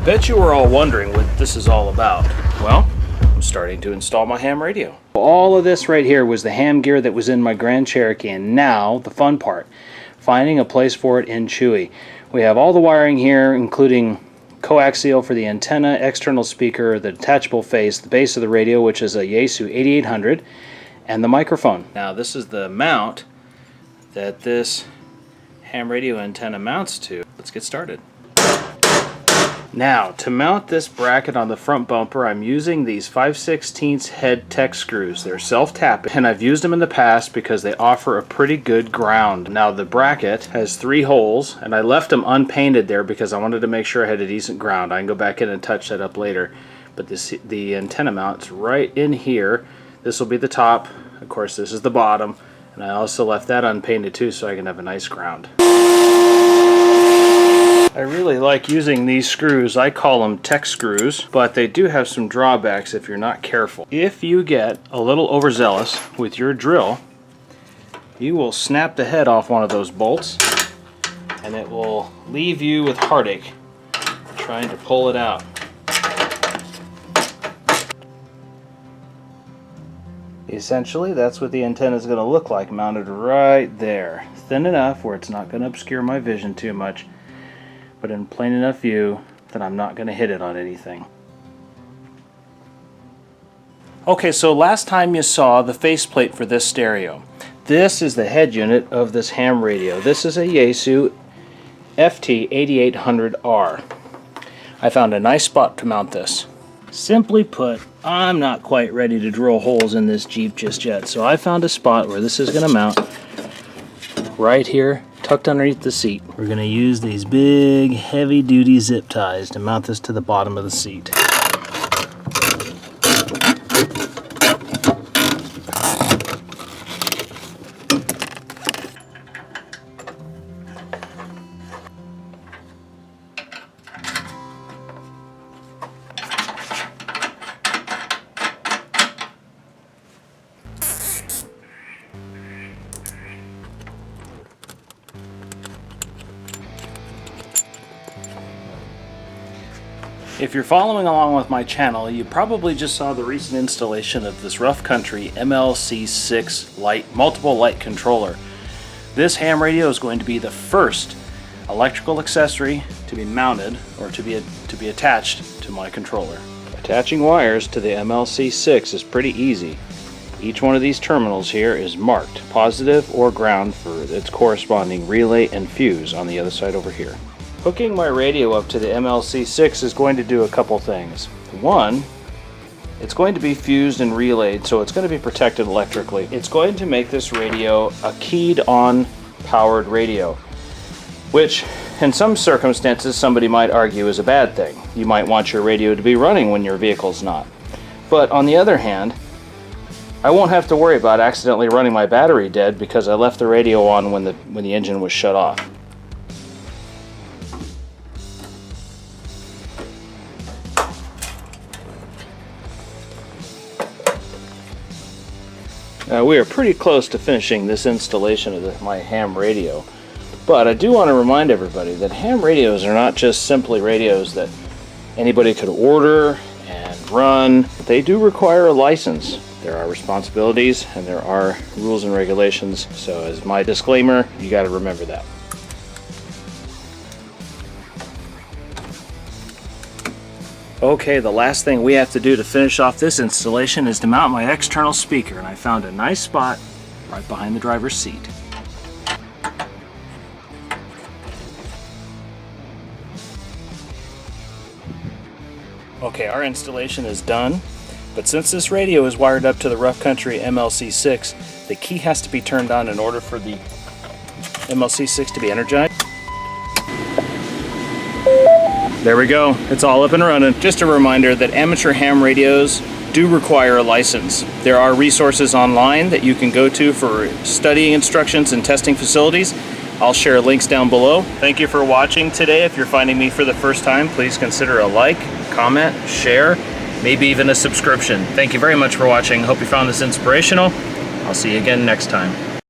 Bet you were all wondering what this is all about. Well, I'm starting to install my ham radio. All of this right here was the ham gear that was in my Grand Cherokee, and now the fun part, finding a place for it in Chewy. We have all the wiring here, including coaxial for the antenna, external speaker, the detachable face, the base of the radio, which is a Yaesu 8800, and the microphone. Now this is the mount that this ham radio antenna mounts to. Let's get started. Now, to mount this bracket on the front bumper, I'm using these 5/16 head tech screws. They're self-tapping, and I've used them in the past because they offer a pretty good ground. Now, the bracket has 3 holes, and I left them unpainted there because I wanted to make sure I had a decent ground. I can go back in and touch that up later. But the antenna mount's right in here. This will be the top. Of course, this is the bottom. And I also left that unpainted too so I can have a nice ground. I really like using these screws. I call them tech screws, but they do have some drawbacks if you're not careful. If you get a little overzealous with your drill, you will snap the head off one of those bolts, and it will leave you with heartache trying to pull it out. Essentially, that's what the antenna is going to look like, mounted right there. Thin enough where it's not going to obscure my vision too much, but in plain enough view that I'm not going to hit it on anything. Okay, so last time you saw the faceplate for this stereo. This is the head unit of this ham radio. This is a Yaesu FT8800R. I found a nice spot to mount this. Simply put, I'm not quite ready to drill holes in this Jeep just yet, so I found a spot where this is going to mount right here, tucked underneath the seat. We're going to use these big, heavy-duty zip ties to mount this to the bottom of the seat. If you're following along with my channel, you probably just saw the recent installation of this Rough Country MLC6 multiple light controller. This ham radio is going to be the first electrical accessory to be mounted or to be attached to my controller. Attaching wires to the MLC6 is pretty easy. Each one of these terminals here is marked positive or ground for its corresponding relay and fuse on the other side over here. Hooking my radio up to the MLC6 is going to do a couple things. One, it's going to be fused and relayed, so it's going to be protected electrically. It's going to make this radio a keyed-on powered radio, which in some circumstances somebody might argue is a bad thing. You might want your radio to be running when your vehicle's not. But on the other hand, I won't have to worry about accidentally running my battery dead because I left the radio on when the engine was shut off. We are pretty close to finishing this installation of my ham radio, but I do want to remind everybody that ham radios are not just simply radios that anybody could order and run. They do require a license. There are responsibilities and there are rules and regulations, so as my disclaimer, you got to remember that. Okay, the last thing we have to do to finish off this installation is to mount my external speaker, and I found a nice spot right behind the driver's seat. Okay, our installation is done, but since this radio is wired up to the Rough Country MLC6, the key has to be turned on in order for the MLC6 to be energized. There we go, it's all up and running. Just a reminder that amateur ham radios do require a license. There are resources online that you can go to for studying instructions and testing facilities. I'll share links down below. Thank you for watching today. If you're finding me for the first time, please consider a like, comment, share, maybe even a subscription. Thank you very much for watching. Hope you found this inspirational. I'll see you again next time.